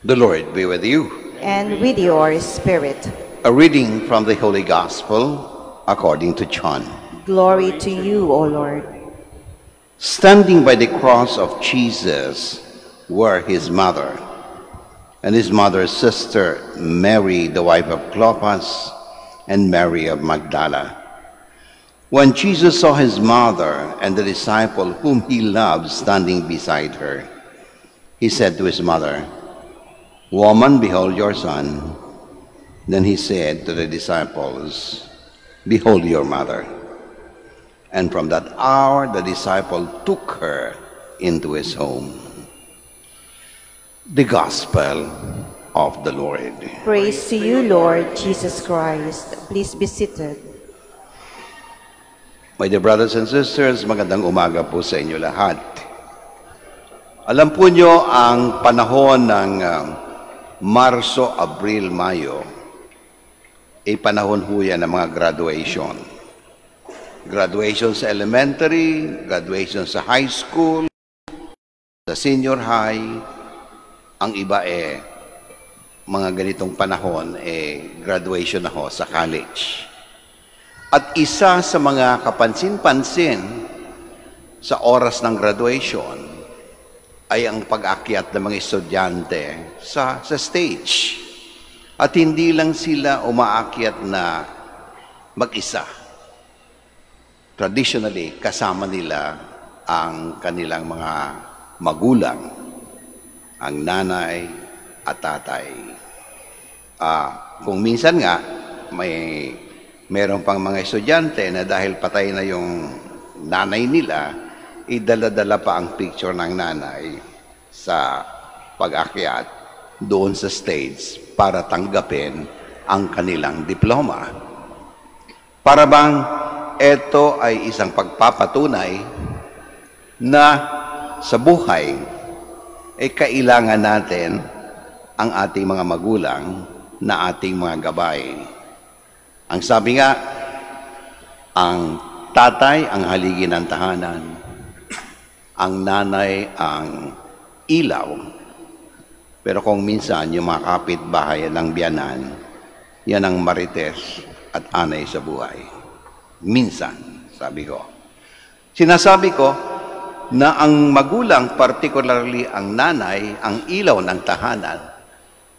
The Lord be with you. And with your spirit. A reading from the Holy Gospel according to John. Glory to you, O Lord. Standing by the cross of Jesus were his mother and his mother's sister, Mary, the wife of Clopas, and Mary of Magdala. When Jesus saw his mother and the disciple whom he loved standing beside her, he said to his mother, "Woman, behold your son." Then he said to the disciples, "Behold your mother." And from that hour the disciple took her into his home. The Gospel of the Lord. Praise to you, Lord Jesus Christ. Please be seated. My dear brothers and sisters, magandang umaga po sa inyo lahat. Alam po nyo, ang panahon ng Marso, Abril, Mayo, ay panahon ho yan ng mga graduation. Graduation sa elementary, graduation sa high school, sa senior high. Ang iba mga ganitong panahon, graduation na ho sa college. At isa sa mga kapansin-pansin sa oras ng graduation ay ang pag-akyat ng mga estudyante sa stage. At hindi lang sila umaakyat na mag-isa. Traditionally, kasama nila ang kanilang mga magulang, ang nanay at tatay. Kung minsan nga, meron pang mga estudyante na dahil patay na yung nanay nila, idala-dala pa ang picture ng nanay sa pag-akyat doon sa stage para tanggapin ang kanilang diploma. Para bang ito ay isang pagpapatunay na sa buhay ay kailangan natin ang ating mga magulang na ating mga gabay. Ang sabi nga, ang tatay ang haligi ng tahanan, ang nanay ang ilaw. Pero kung minsan yung mga kapitbahay ng biyanan, yan ang marites at anay sa buhay. Minsan, sabi ko. Sinasabi ko na ang magulang, particularly ang nanay, ang ilaw ng tahanan,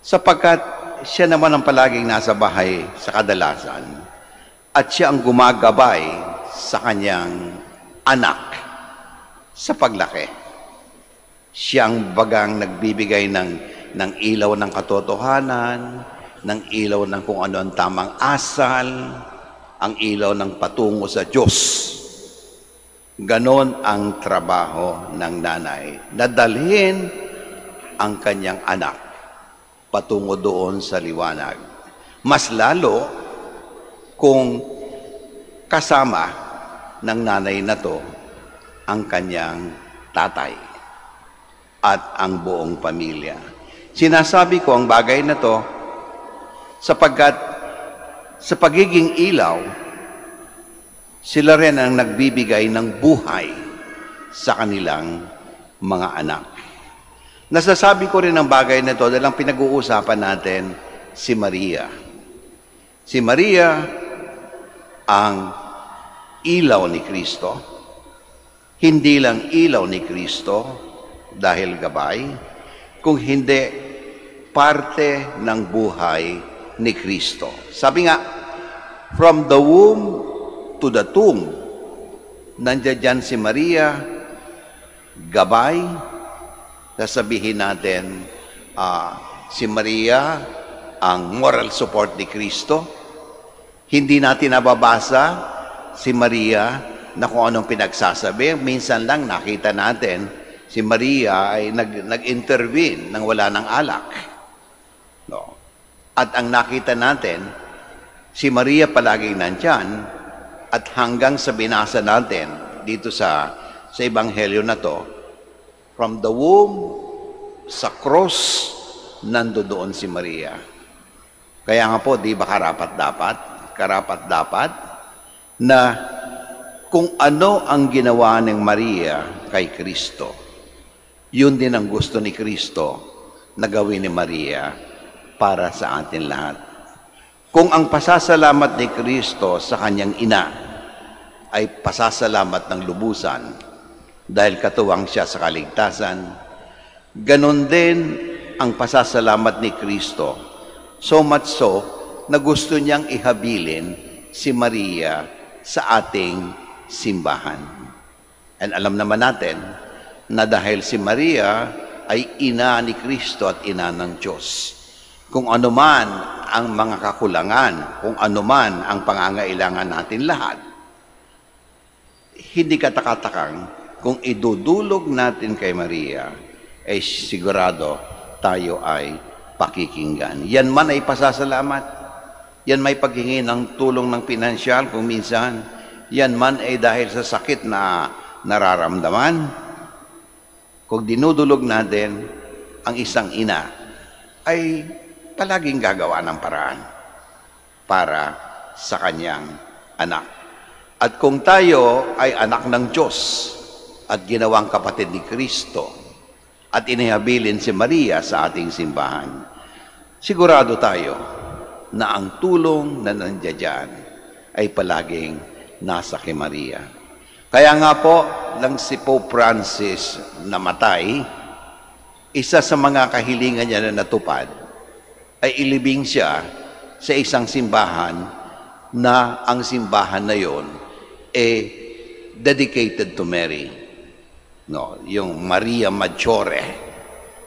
sapagkat siya naman ang palaging nasa bahay sa kadalasan at siya ang gumagabay sa kanyang anak sa paglaki. Siya ang bagang nagbibigay ng ilaw ng katotohanan, ng ilaw ng kung ano ang tamang asal, ang ilaw ng patungo sa Diyos. Ganon ang trabaho ng nanay, nadalhin ang kanyang anak patungo doon sa liwanag. Mas lalo kung kasama ng nanay na to ang kanyang tatay at ang buong pamilya. Sinasabi ko ang bagay na to sapagkat sa pagiging ilaw, sila rin ang nagbibigay ng buhay sa kanilang mga anak. Nasasabi ko rin ang bagay na to dahil ang pinag-uusapan natin si Maria. Si Maria ang ilaw ni Kristo. Hindi lang ilaw ni Kristo dahil gabay, kung hindi parte ng buhay ni Kristo. Sabi nga, from the womb to the tomb, nandiyan dyan si Maria, gabay. Sasabihin natin, si Maria ang moral support ni Kristo. Hindi natin nababasa si Maria na kung anong pinagsasabi. Minsan lang nakita natin si Maria ay nag-intervene nang wala ng alak. No. At ang nakita natin, si Maria palaging nandyan at hanggang sa binasa natin dito sa Ebanghelyo na to, from the womb, sa cross, nandoon si Maria. Kaya nga po, di ba karapat-dapat na kung ano ang ginawa ng Maria kay Kristo, yun din ang gusto ni Kristo na gawin ni Maria para sa atin lahat. Kung ang pasasalamat ni Kristo sa kanyang ina ay pasasalamat ng lubusan dahil katuwang siya sa kaligtasan, ganon din ang pasasalamat ni Kristo. So much so na gusto niyang ihabilin si Maria sa ating simbahan. And alam naman natin na dahil si Maria ay ina ni Kristo at ina ng Diyos, kung anuman ang mga kakulangan, kung anuman ang pangangailangan natin lahat, hindi katakatakang kung idudulog natin kay Maria, ay sigurado tayo ay pakikinggan. Yan man ay pasasalamat, yan may paghingi ng tulong ng pinansyal kung minsan, yan man ay dahil sa sakit na nararamdaman. Kung dinudulog natin ang isang ina, ay palaging gagawa ng paraan para sa kanyang anak. At kung tayo ay anak ng Diyos at ginawang kapatid ni Kristo at inihabilin si Maria sa ating simbahan, sigurado tayo na ang tulong na nandiyan ay palaging nasa kay Maria. Kaya nga po, nang si Pope Francis namatay, isa sa mga kahilingan niya na natupad ay ilibing siya sa isang simbahan na ang simbahan na yon dedicated to Mary. No, yung Maria Maggiore,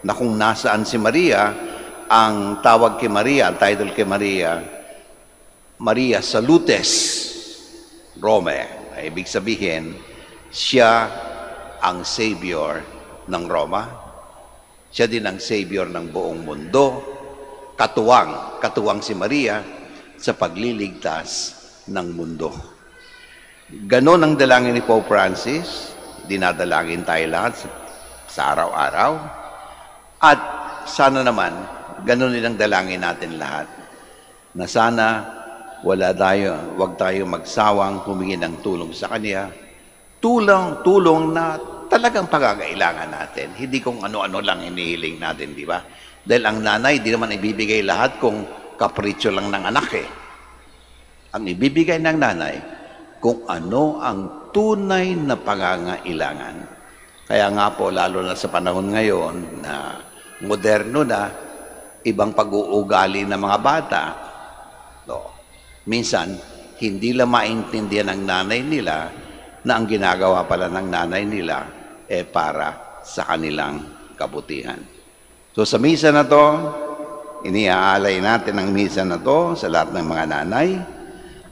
na kung nasaan si Maria, ang tawag kay Maria, ang title kay Maria, Maria Salutes Rome. Ibig sabihin, siya ang Savior ng Roma. Siya din ang Savior ng buong mundo. Katuwang si Maria sa pagliligtas ng mundo. Ganon ang dalangin ni Pope Francis. Dinadalangin tayo lahat sa araw-araw. At sana naman, ganon din ang dalangin natin lahat. Na sana wag tayo magsawang humingi ng tulong sa Kanya. Tulong na talagang pangangailangan natin. Hindi kung ano-ano lang hinihiling natin, di ba? Dahil ang nanay, di naman ibibigay lahat kung kapritsyo lang ng anak eh. Ang ibibigay ng nanay, kung ano ang tunay na pangangailangan. Kaya nga po, lalo na sa panahon ngayon na moderno na, ibang pag-uugali ng mga bata, minsan, hindi lang maintindihan ng nanay nila na ang ginagawa pala ng nanay nila para sa kanilang kabutihan. So sa misa na to, iniaalay natin ang misa na to sa lahat ng mga nanay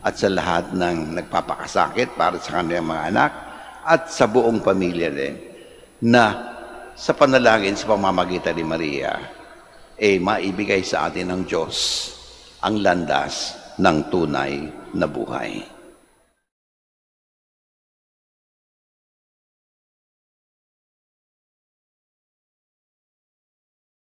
at sa lahat ng nagpapakasakit para sa kanilang mga anak at sa buong pamilya din na sa panalangin sa pamamagitan ni Maria maibigay sa atin ng Diyos ang landas ng tunay na buhay.